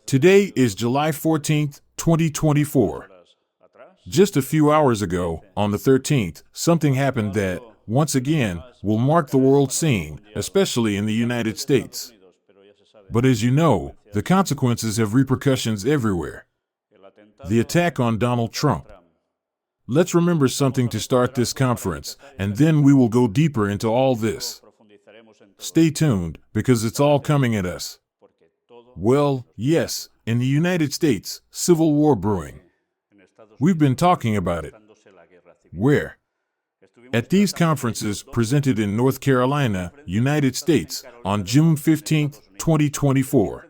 Today is July 14th, 2024. Just a few hours ago, on the 13th, something happened that, once again, will mark the world scene, especially in the United States. But as you know, the consequences have repercussions everywhere. The attack on Donald Trump. Let's remember something to start this conference, and then we will go deeper into all this. Stay tuned, because it's all coming at us. Well, yes, in the United States, civil war brewing. We've been talking about it. Where? At these conferences presented in North Carolina, United States, on June 15, 2024.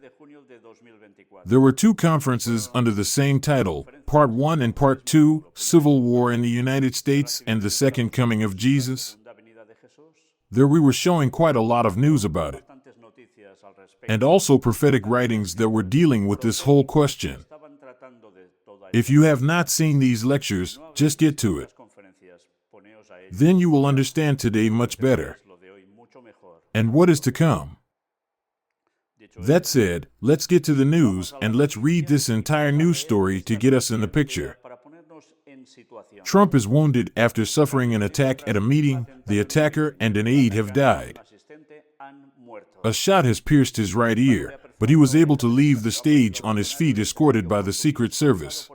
There were two conferences under the same title, Part 1 and Part 2, Civil War in the United States and the Second Coming of Jesus. There we were showing quite a lot of news about it. And also prophetic writings that were dealing with this whole question. If you have not seen these lectures, just get to it. Then you will understand today much better. And what is to come. That said, let's get to the news and let's read this entire news story to get us in the picture. Trump is wounded after suffering an attack at a meeting. The attacker and an aide have died. A shot has pierced his right ear, but he was able to leave the stage on his feet escorted by the Secret Service.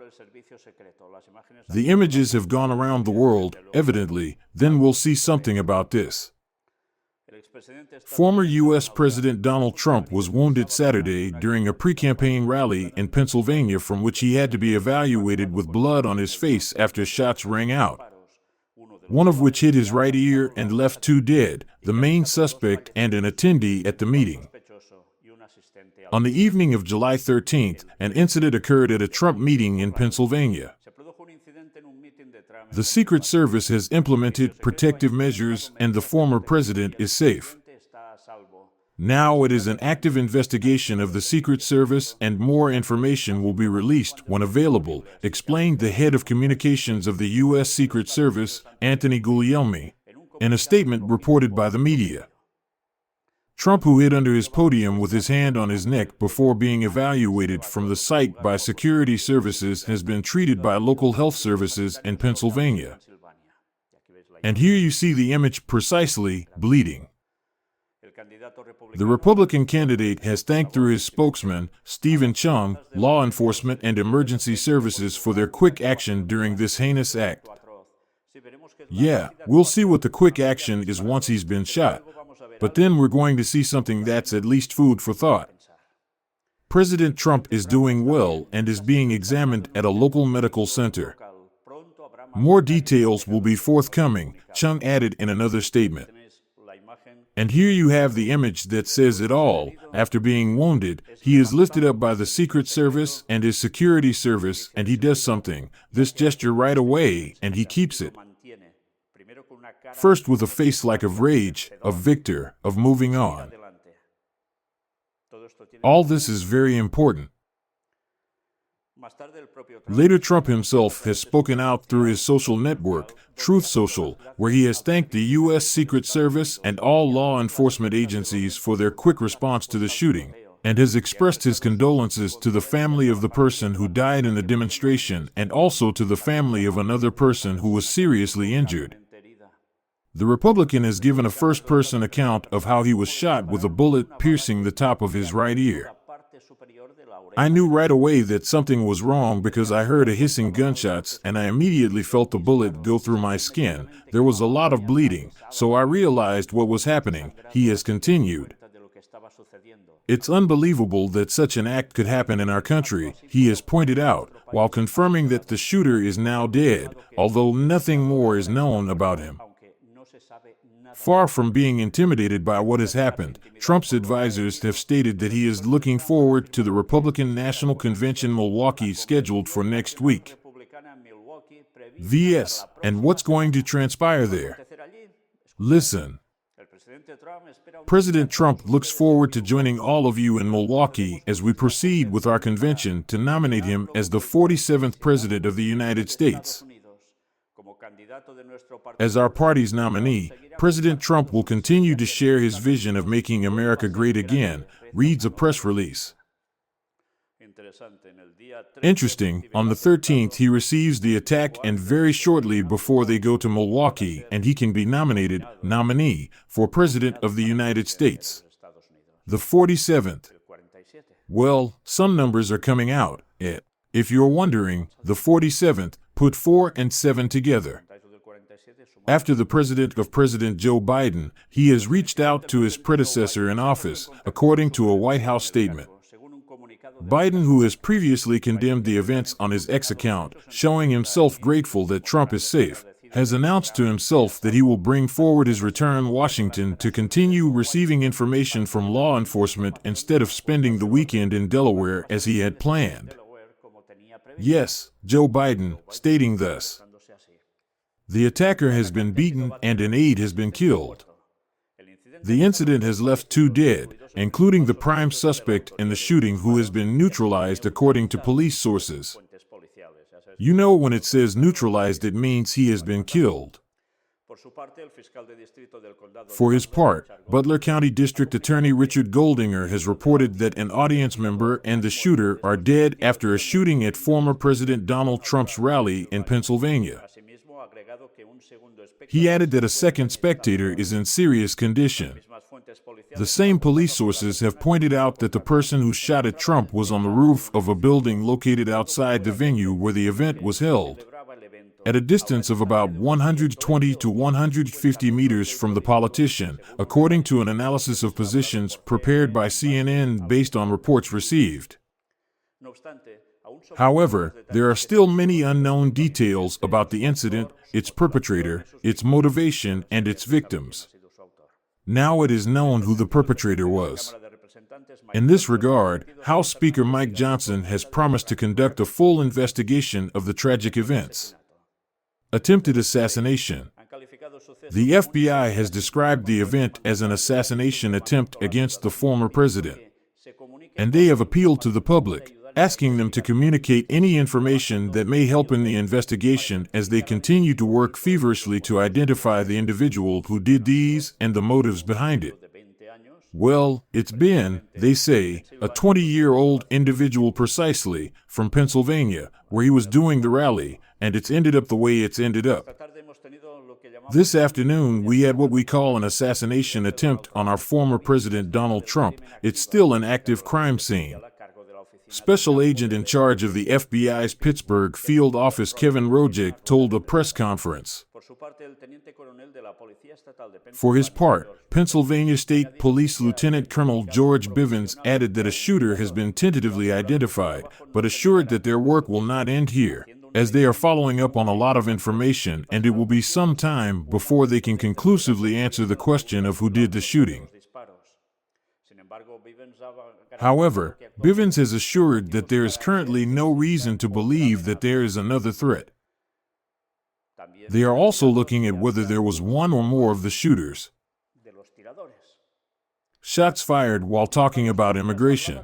The images have gone around the world, evidently, then we'll see something about this. Former U.S. President Donald Trump was wounded Saturday during a pre-campaign rally in Pennsylvania from which he had to be evaluated with blood on his face after shots rang out. One of which hit his right ear and left two dead, the main suspect and an attendee at the meeting. On the evening of July 13th, an incident occurred at a Trump meeting in Pennsylvania. The Secret Service has implemented protective measures and the former president is safe. Now it is an active investigation of the Secret Service and more information will be released when available, explained the head of communications of the U.S. Secret Service, Anthony Guglielmi, in a statement reported by the media. Trump, who hid under his podium with his hand on his neck before being evaluated from the site by security services, has been treated by local health services in Pennsylvania. And here you see the image precisely, bleeding. The Republican candidate has thanked through his spokesman, Stephen Chung, law enforcement and emergency services for their quick action during this heinous act. Yeah, we'll see what the quick action is once he's been shot. But then we're going to see something that's at least food for thought. President Trump is doing well and is being examined at a local medical center. More details will be forthcoming, Chung added in another statement. And here you have the image that says it all. After being wounded, he is lifted up by the Secret Service and his security service, and he does something, this gesture right away, and he keeps it. First with a face like of rage, of victor, of moving on. All this is very important. Later, Trump himself has spoken out through his social network, Truth Social, where he has thanked the U.S. Secret Service and all law enforcement agencies for their quick response to the shooting, and has expressed his condolences to the family of the person who died in the demonstration and also to the family of another person who was seriously injured. The Republican has given a first-person account of how he was shot with a bullet piercing the top of his right ear. I knew right away that something was wrong because I heard a hissing gunshots and I immediately felt the bullet go through my skin. There was a lot of bleeding, so I realized what was happening, he has continued. It's unbelievable that such an act could happen in our country, he has pointed out, while confirming that the shooter is now dead, although nothing more is known about him. Far from being intimidated by what has happened, Trump's advisors have stated that he is looking forward to the Republican National Convention Milwaukee scheduled for next week. VS, and what's going to transpire there? Listen. President Trump looks forward to joining all of you in Milwaukee as we proceed with our convention to nominate him as the 47th President of the United States. As our party's nominee, President Trump will continue to share his vision of making America great again, reads a press release. Interesting, on the 13th he receives the attack, and very shortly before they go to Milwaukee and he can be nominee for President of the United States. The 47th. Well, some numbers are coming out. If you're wondering, the 47th, put 4 and 7 together. After the President Joe Biden, he has reached out to his predecessor in office, according to a White House statement. Biden, who has previously condemned the events on his X account, showing himself grateful that Trump is safe, has announced to himself that he will bring forward his return to Washington to continue receiving information from law enforcement instead of spending the weekend in Delaware as he had planned. Yes, Joe Biden, stating thus: "The attacker has been beaten and an aide has been killed. The incident has left 2 dead, including the prime suspect in the shooting, who has been neutralized according to police sources." You know, when it says neutralized, it means he has been killed. For his part, Butler County District Attorney Richard Goldinger has reported that an audience member and the shooter are dead after a shooting at former President Donald Trump's rally in Pennsylvania. He added that a second spectator is in serious condition. The same police sources have pointed out that the person who shot at Trump was on the roof of a building located outside the venue where the event was held, at a distance of about 120 to 150 meters from the politician, according to an analysis of positions prepared by CNN based on reports received. However, there are still many unknown details about the incident, its perpetrator, its motivation, and its victims. Now it is known who the perpetrator was. In this regard, House Speaker Mike Johnson has promised to conduct a full investigation of the tragic events. Attempted assassination. The FBI has described the event as an assassination attempt against the former president, and they have appealed to the public, asking them to communicate any information that may help in the investigation as they continue to work feverishly to identify the individual who did these and the motives behind it. Well, it's been, they say, a 20-year-old individual precisely, from Pennsylvania, where he was doing the rally, and it's ended up the way it's ended up. This afternoon, we had what we call an assassination attempt on our former President Donald Trump. It's still an active crime scene. Special agent in charge of the FBI's Pittsburgh field office Kevin Rojek told a press conference. For his part, Pennsylvania State Police Lieutenant Colonel George Bivens added that a shooter has been tentatively identified, but assured that their work will not end here, as they are following up on a lot of information and it will be some time before they can conclusively answer the question of who did the shooting. However, Bivens has assured that there is currently no reason to believe that there is another threat. They are also looking at whether there was one or more of the shooters. Shots fired while talking about immigration.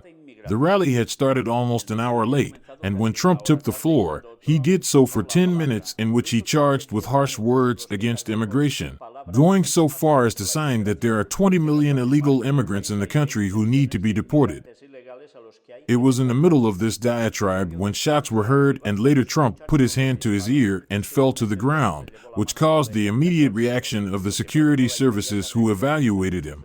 The rally had started almost an hour late, and when Trump took the floor, he did so for 10 minutes in which he charged with harsh words against immigration, going so far as to sign that there are 20 million illegal immigrants in the country who need to be deported. It was in the middle of this diatribe when shots were heard, and later Trump put his hand to his ear and fell to the ground, which caused the immediate reaction of the security services who evaluated him.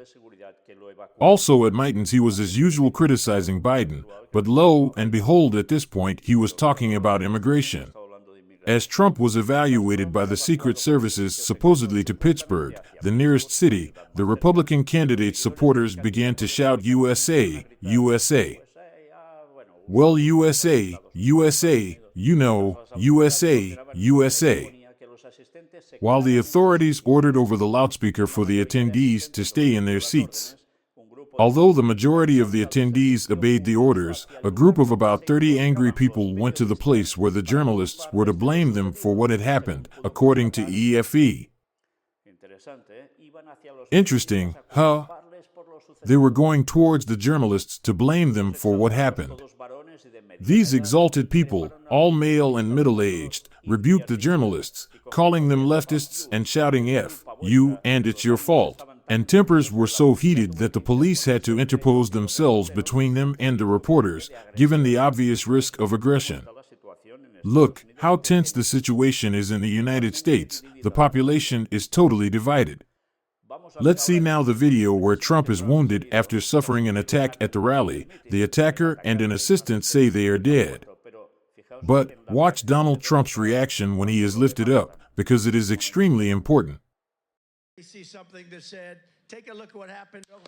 Also at Mitons, he was as usual criticizing Biden, but lo and behold, at this point he was talking about immigration. As Trump was evaluated by the Secret Services supposedly to Pittsburgh, the nearest city, the Republican candidate's supporters began to shout USA, USA. Well, USA, USA, you know, USA, USA. While the authorities ordered over the loudspeaker for the attendees to stay in their seats. Although the majority of the attendees obeyed the orders, a group of about 30 angry people went to the place where the journalists were to blame them for what had happened, according to EFE. Interesting, huh? They were going towards the journalists to blame them for what happened. These exalted people, all male and middle-aged, rebuked the journalists, calling them leftists and shouting F, you, and it's your fault. and tempers were so heated that the police had to interpose themselves between them and the reporters, given the obvious risk of aggression. Look how tense the situation is in the United States. The population is totally divided. Let's see now the video where Trump is wounded after suffering an attack at the rally. The attacker and an assistant say they are dead. But watch Donald Trump's reaction when he is lifted up, because it is extremely important. We see something that said, take a look at what happened. Hold,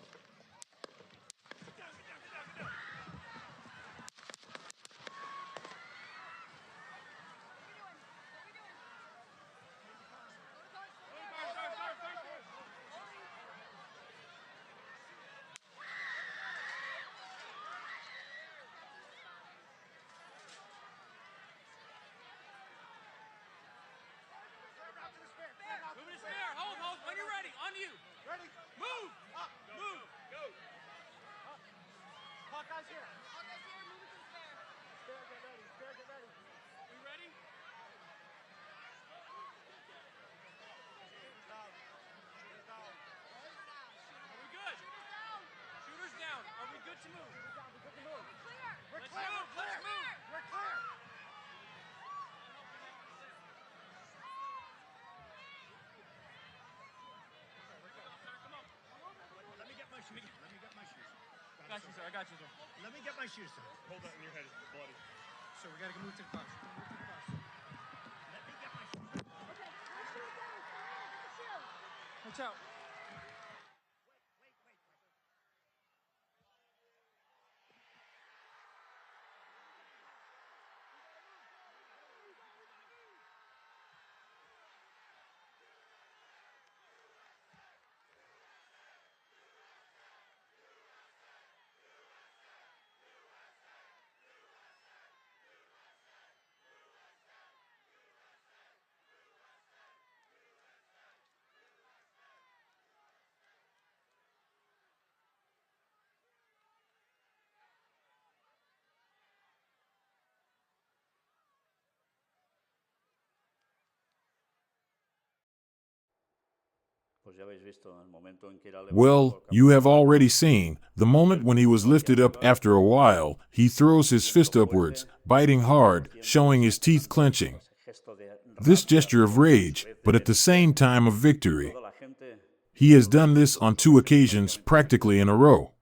when you're ready, on you. Ready? Move! Up, move! Go! Up. Hawkeye's here. Hawkeye's here, move it to the stair. Stair, get ready. Stair, get ready. We ready? Shooters down. Shooters down. Are we good? Shooters down. Are we good to move? Shooters down. We're good to move. We're clear. Let's move. Let's move. We're clear. Let me get my shoes. I got you, sir. I got you, sir. Let me get my shoes, sir. Hold that in your head. It's bloody. So we got to move to the bus. Let me get my shoes. Okay, my shoes down. Get the shoe. Watch out. Well, you have already seen the moment when he was lifted up. After a while, he throws his fist upwards, biting hard, showing his teeth clenching. This gesture of rage, but at the same time of victory. He has done this on 2 occasions practically in a row.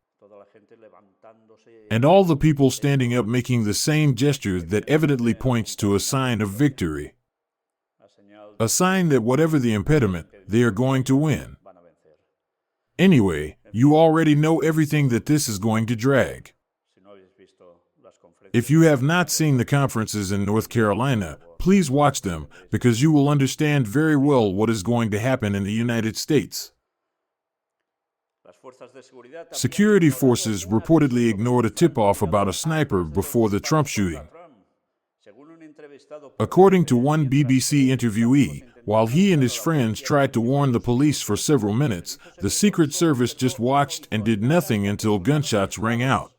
And all the people standing up making the same gesture that evidently points to a sign of victory. A sign that whatever the impediment, they are going to win. Anyway, you already know everything that this is going to drag. If you have not seen the conferences in North Carolina, please watch them, because you will understand very well what is going to happen in the United States. Security forces reportedly ignored a tip-off about a sniper before the Trump shooting. According to one BBC interviewee, while he and his friends tried to warn the police for several minutes, the Secret Service just watched and did nothing until gunshots rang out.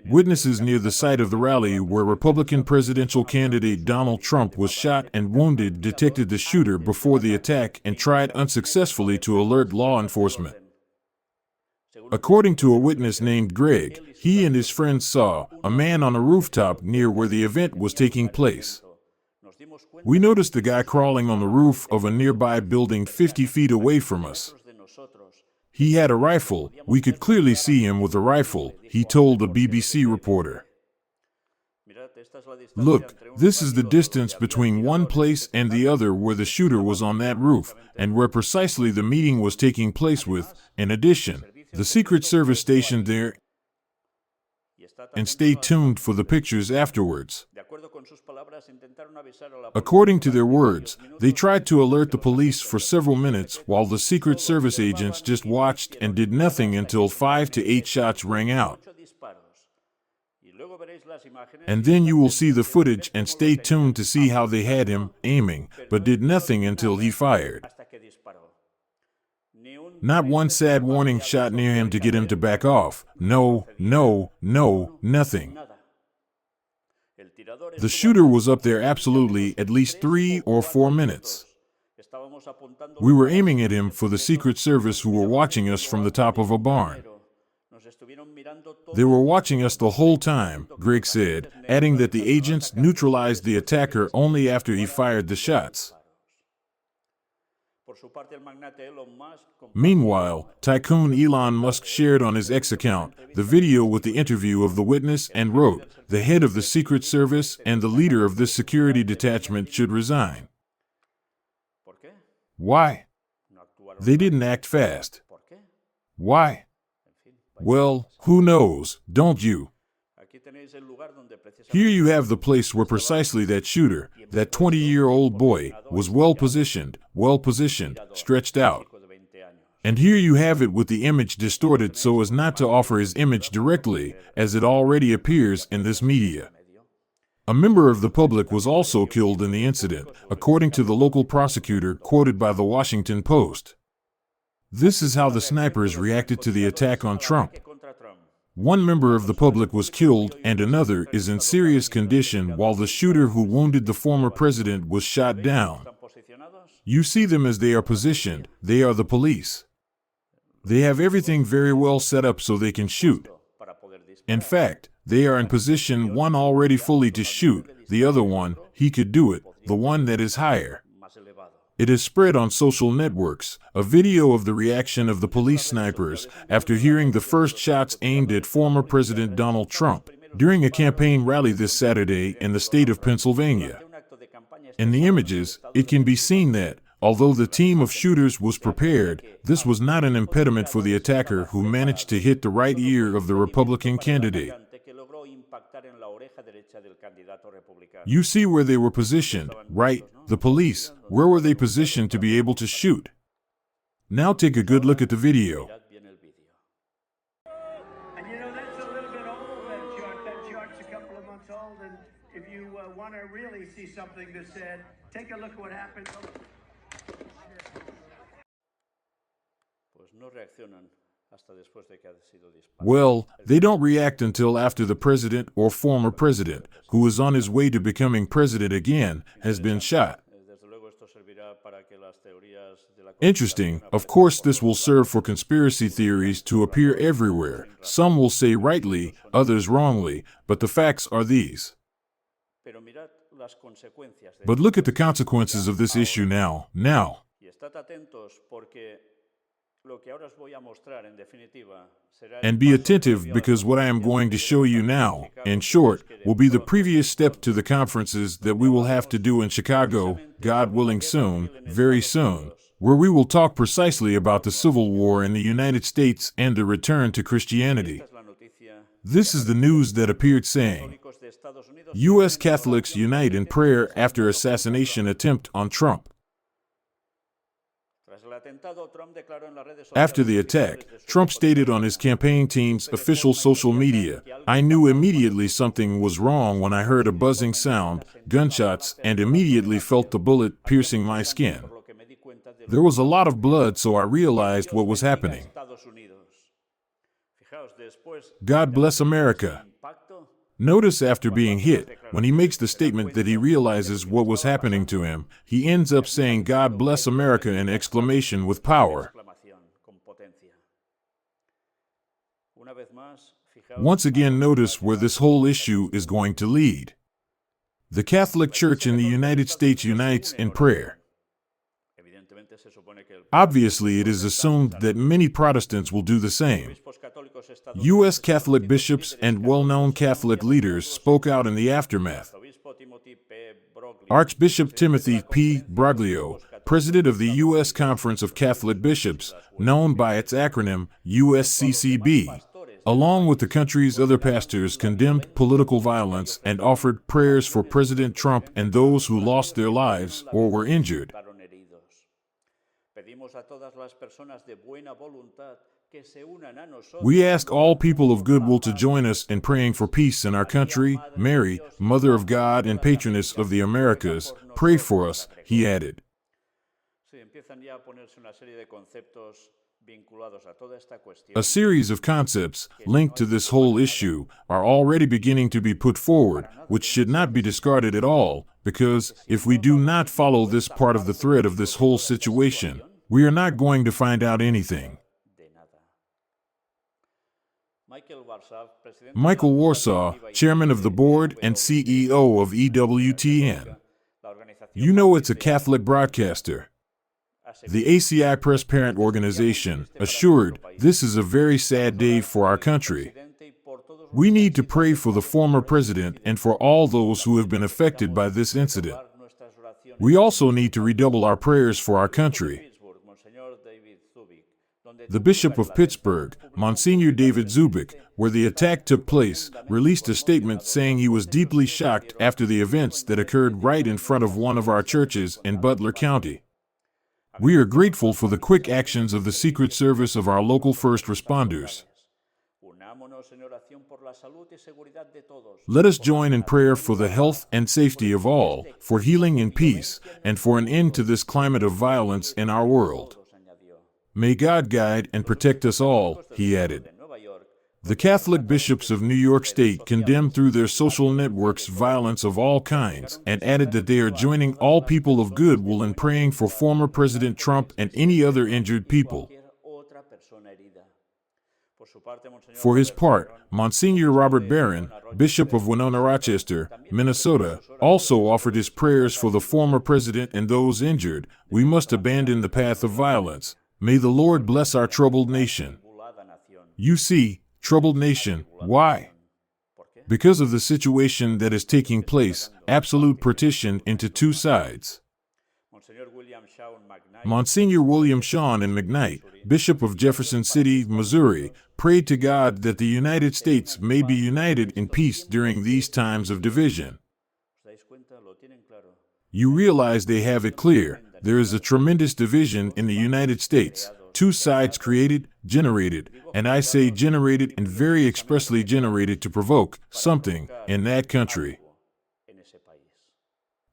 Witnesses near the site of the rally where Republican presidential candidate Donald Trump was shot and wounded detected the shooter before the attack and tried unsuccessfully to alert law enforcement. According to a witness named Greg, he and his friends saw a man on a rooftop near where the event was taking place. We noticed the guy crawling on the roof of a nearby building 50 feet away from us. He had a rifle. We could clearly see him with a rifle, he told a BBC reporter. Look, this is the distance between one place and the other where the shooter was on that roof, and where precisely the meeting was taking place with, in addition, the Secret Service stationed there, and stay tuned for the pictures afterwards. According to their words, they tried to alert the police for several minutes while the Secret Service agents just watched and did nothing until 5 to 8 shots rang out. And then you will see the footage and stay tuned to see how they had him aiming, but did nothing until he fired. Not one sad warning shot near him to get him to back off. No, nothing. The shooter was up there absolutely at least 3 or 4 minutes. We were aiming at him for the Secret Service who were watching us from the top of a barn. They were watching us the whole time, Greg said, adding that the agents neutralized the attacker only after he fired the shots. Meanwhile, tycoon Elon Musk shared on his X account the video with the interview of the witness and wrote, "The head of the Secret Service and the leader of this security detachment should resign." Why? They didn't act fast. Why? Well, who knows, don't you? Here you have the place where precisely that shooter, that 20-year-old boy, was well positioned, stretched out. And here you have it with the image distorted so as not to offer his image directly, as it already appears in this media. A member of the public was also killed in the incident, according to the local prosecutor quoted by the Washington Post. This is how the snipers reacted to the attack on Trump. One member of the public was killed and another is in serious condition while the shooter who wounded the former president was shot down. You see them as they are positioned, they are the police. They have everything very well set up so they can shoot. In fact, they are in position one already fully to shoot, the other one, he could do it, the one that is higher. It is spread on social networks, a video of the reaction of the police snipers after hearing the first shots aimed at former President Donald Trump during a campaign rally this Saturday in the state of Pennsylvania. In the images, it can be seen that, although the team of shooters was prepared, this was not an impediment for the attacker who managed to hit the right ear of the Republican candidate. You see where they were positioned, right? The police, where were they positioned to be able to shoot? Now take a good look at the video. And you know, that's a little bit old, that chart. That chart's a couple of months old, and if you want to really see something that's said, take a look at what happened. Well, they don't react until after the president or former president, who is on his way to becoming president again, has been shot. Interesting, of course this will serve for conspiracy theories to appear everywhere. Some will say rightly, others wrongly, but the facts are these. But look at the consequences of this issue now. And be attentive because what I am going to show you now, in short, will be the previous step to the conferences that we will have to do in Chicago, God willing soon, very soon, where we will talk precisely about the Civil War in the United States and the return to Christianity. This is the news that appeared saying, U.S. Catholics unite in prayer after assassination attempt on Trump. After the attack, Trump stated on his campaign team's official social media, "I knew immediately something was wrong when I heard a buzzing sound, gunshots, and immediately felt the bullet piercing my skin. There was a lot of blood, so I realized what was happening." God bless America. Notice after being hit, when he makes the statement that he realizes what was happening to him, he ends up saying God bless America in exclamation with power. Once again, notice where this whole issue is going to lead. The Catholic Church in the United States unites in prayer. Obviously, it is assumed that many Protestants will do the same. U.S. Catholic bishops and well-known Catholic leaders spoke out in the aftermath. Archbishop Timothy P. Broglio, president of the U.S. Conference of Catholic Bishops, known by its acronym USCCB, along with the country's other pastors, condemned political violence and offered prayers for President Trump and those who lost their lives or were injured. We ask all people of goodwill to join us in praying for peace in our country. Mary, Mother of God and Patroness of the Americas, pray for us, he added. A series of concepts linked to this whole issue are already beginning to be put forward, which should not be discarded at all, because if we do not follow this part of the thread of this whole situation, we are not going to find out anything. Michael Warsaw, chairman of the board and CEO of EWTN. You know it's a Catholic broadcaster. The ACI Press Parent Organization assured this is a very sad day for our country. We need to pray for the former president and for all those who have been affected by this incident. We also need to redouble our prayers for our country. The Bishop of Pittsburgh, Monsignor David Zubik, where the attack took place, released a statement saying he was deeply shocked after the events that occurred right in front of one of our churches in Butler County. We are grateful for the quick actions of the Secret Service of our local first responders. Let us join in prayer for the health and safety of all, for healing and peace, and for an end to this climate of violence in our world. May God guide and protect us all, he added. The Catholic bishops of New York State condemned through their social networks violence of all kinds and added that they are joining all people of goodwill in praying for former President Trump and any other injured people. For his part, Monsignor Robert Barron, Bishop of Winona Rochester, Minnesota, also offered his prayers for the former president and those injured. We must abandon the path of violence. May the Lord bless our troubled nation. You see, troubled nation, why? Because of the situation that is taking place, absolute partition into two sides. Monsignor William Shawn in McKnight, Bishop of Jefferson City, Missouri, prayed to God that the United States may be united in peace during these times of division. You realize they have it clear. There is a tremendous division in the United States. Two sides created, generated, and I say generated and very expressly generated to provoke something in that country.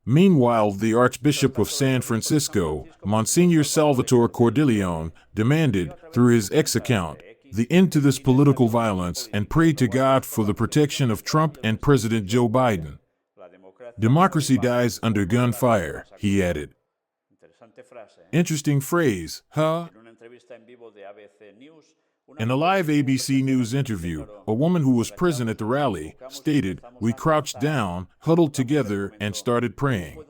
Meanwhile, the Archbishop of San Francisco, Monsignor Salvatore Cordileone, demanded, through his X account, the end to this political violence and prayed to God for the protection of Trump and President Joe Biden. Democracy dies under gunfire, he added. Interesting phrase, huh? In a live ABC News interview, a woman who was present at the rally stated, "We crouched down, huddled together, and started praying."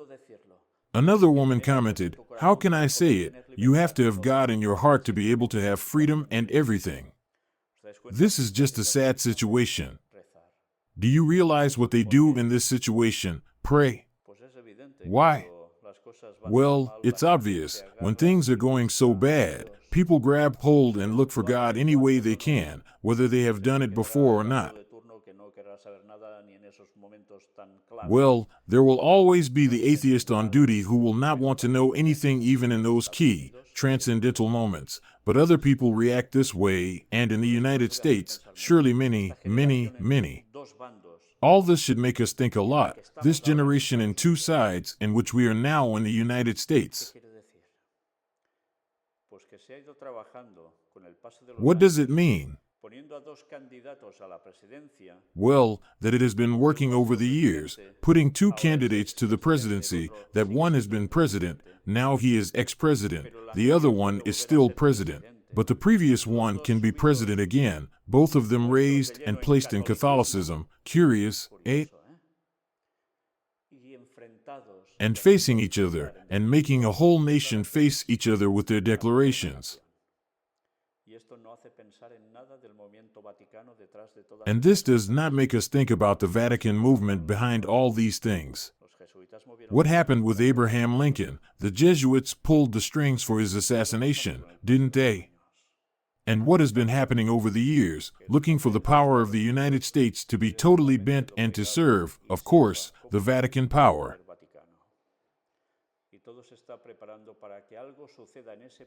Another woman commented, "How can I say it? You have to have God in your heart to be able to have freedom and everything." This is just a sad situation. Do you realize what they do in this situation? Pray. Why? Well, it's obvious. When things are going so bad, people grab hold and look for God any way they can, whether they have done it before or not. Well, there will always be the atheist on duty who will not want to know anything even in those key, transcendental moments. But other people react this way, and in the United States, surely many. All this should make us think a lot. This generation in two sides, in which we are now in the United States. What does it mean? Well, that it has been working over the years, putting two candidates to the presidency, that one has been president, now he is ex-president, the other one is still president. But the previous one can be president again, both of them raised and placed in Catholicism. Curious, eh? And facing each other, and making a whole nation face each other with their declarations. And this does not make us think about the Vatican movement behind all these things. What happened with Abraham Lincoln? The Jesuits pulled the strings for his assassination, didn't they? And what has been happening over the years, looking for the power of the United States to be totally bent and to serve, of course, the Vatican power.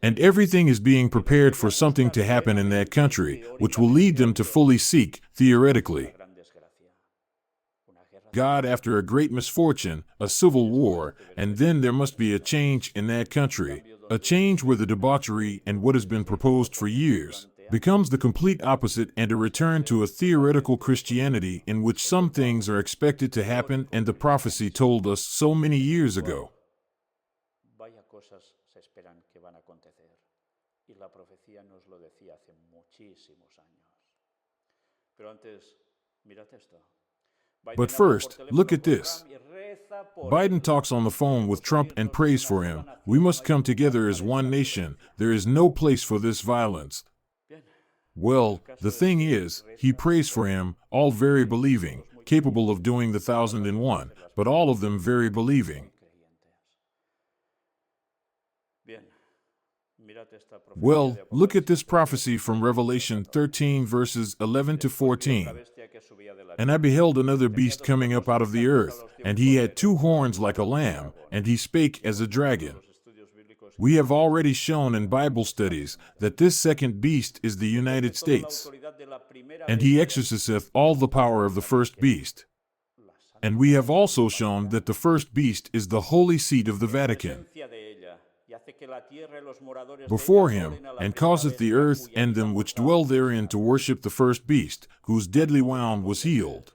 And everything is being prepared for something to happen in that country, which will lead them to fully seek, theoretically, God after a great misfortune, a civil war, and then there must be a change in that country. A change where the debauchery and what has been proposed for years becomes the complete opposite, and a return to a theoretical Christianity in which some things are expected to happen and the prophecy told us so many years ago. Vaya cosas se esperan que van a acontecer. Y la profecía nos lo decía hace muchísimos años. Pero antes, mirad esto. But first, look at this. Biden talks on the phone with Trump and prays for him. We must come together as one nation. There is no place for this violence. Well, the thing is, he prays for him, all very believing, capable of doing the 1,001, but all of them very believing. Well, look at this prophecy from Revelation 13 verses 11 to 14. And I beheld another beast coming up out of the earth, and he had 2 horns like a lamb, and he spake as a dragon. We have already shown in Bible studies that this second beast is the United States, and he exerciseth all the power of the first beast. And we have also shown that the first beast is the holy seat of the Vatican before him, and causeth the earth and them which dwell therein to worship the first beast, whose deadly wound was healed.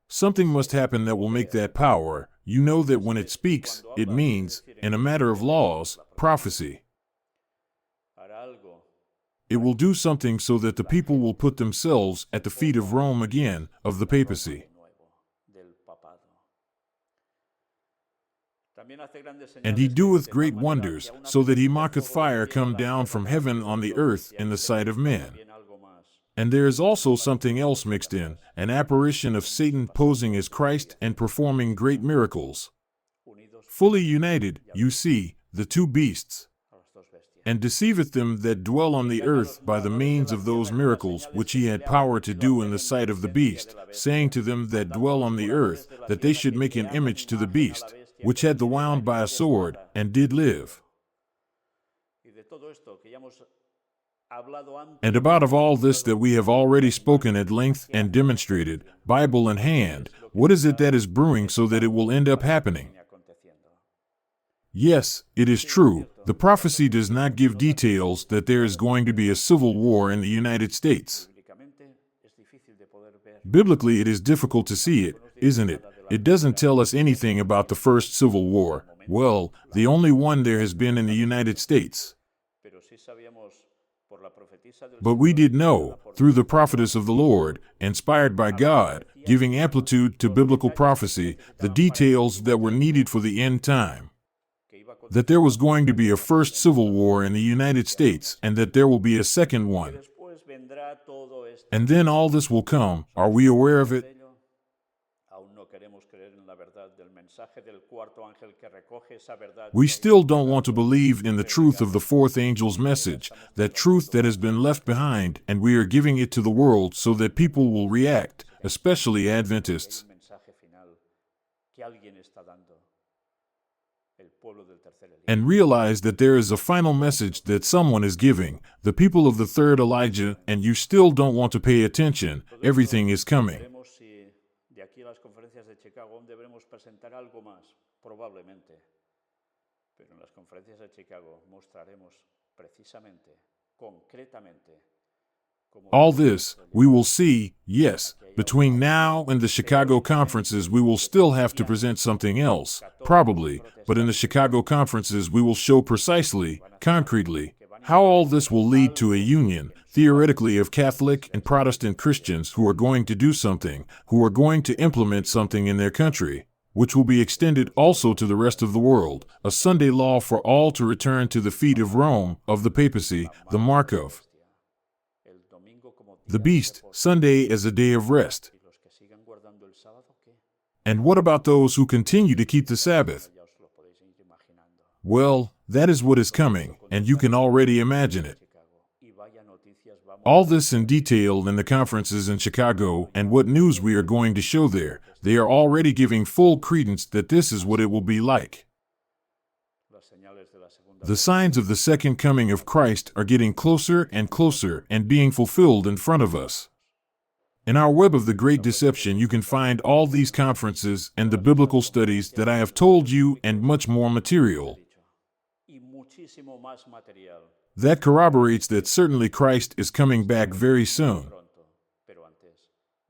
Something must happen that will make that power. You know that when it speaks, it means, in a matter of laws, prophecy. It will do something so that the people will put themselves at the feet of Rome again, of the papacy. And he doeth great wonders, so that he maketh fire come down from heaven on the earth in the sight of men. And there is also something else mixed in, an apparition of Satan posing as Christ and performing great miracles. Fully united, you see, the 2 beasts. And deceiveth them that dwell on the earth by the means of those miracles which he had power to do in the sight of the beast, saying to them that dwell on the earth, that they should make an image to the beast, which had the wound by a sword, and did live. And about of all this that we have already spoken at length and demonstrated, Bible in hand, what is it that is brewing so that it will end up happening? Yes, it is true. The prophecy does not give details that there is going to be a civil war in the United States. Biblically, it is difficult to see it, isn't it? It doesn't tell us anything about the first civil war. Well, the only one there has been in the United States. But we did know, through the prophetess of the Lord, inspired by God, giving amplitude to biblical prophecy, the details that were needed for the end time. That there was going to be a first civil war in the United States, and that there will be a second one. And then all this will come. Are we aware of it? We still don't want to believe in the truth of the 4th angel's message, that truth that has been left behind, and we are giving it to the world so that people will react, especially Adventists. And realize that there is a final message that someone is giving, the people of the 3rd Elijah, and you still don't want to pay attention. Everything is coming. All this, we will see, yes. Between now and the Chicago conferences, we will still have to present something else, probably, but in the Chicago conferences, we will show precisely, concretely, how all this will lead to a union, theoretically, of Catholic and Protestant Christians who are going to do something, who are going to implement something in their country, which will be extended also to the rest of the world, a Sunday law for all to return to the feet of Rome, of the papacy, the mark of the beast, Sunday as a day of rest. And what about those who continue to keep the Sabbath? Well, that is what is coming, and you can already imagine it. All this in detail in the conferences in Chicago, and what news we are going to show there. They are already giving full credence that this is what it will be like. The signs of the second coming of Christ are getting closer and closer and being fulfilled in front of us. In our web of the Great Deception, you can find all these conferences and the biblical studies that I have told you, and much more material. muchísimo más material That corroborates that certainly Christ is coming back very soon. pronto, pero antes,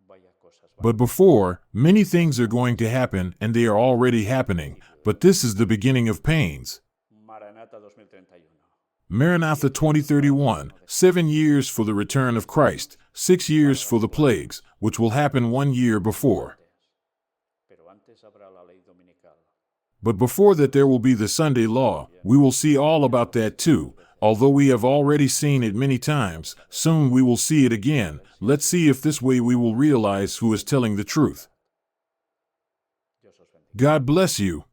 vaya cosas van But before, many things are going to happen, and they are already happening. But this is the beginning of pains. Maranata 2031. Maranatha 2031, 7 years for the return of Christ, 6 years for the plagues, which will happen 1 year before. Pero antes habrá la ley dominical. But before that there will be the Sunday law. We will see all about that too. Although we have already seen it many times, soon we will see it again. Let's see if this way we will realize who is telling the truth. Dios os bendiga. God bless you.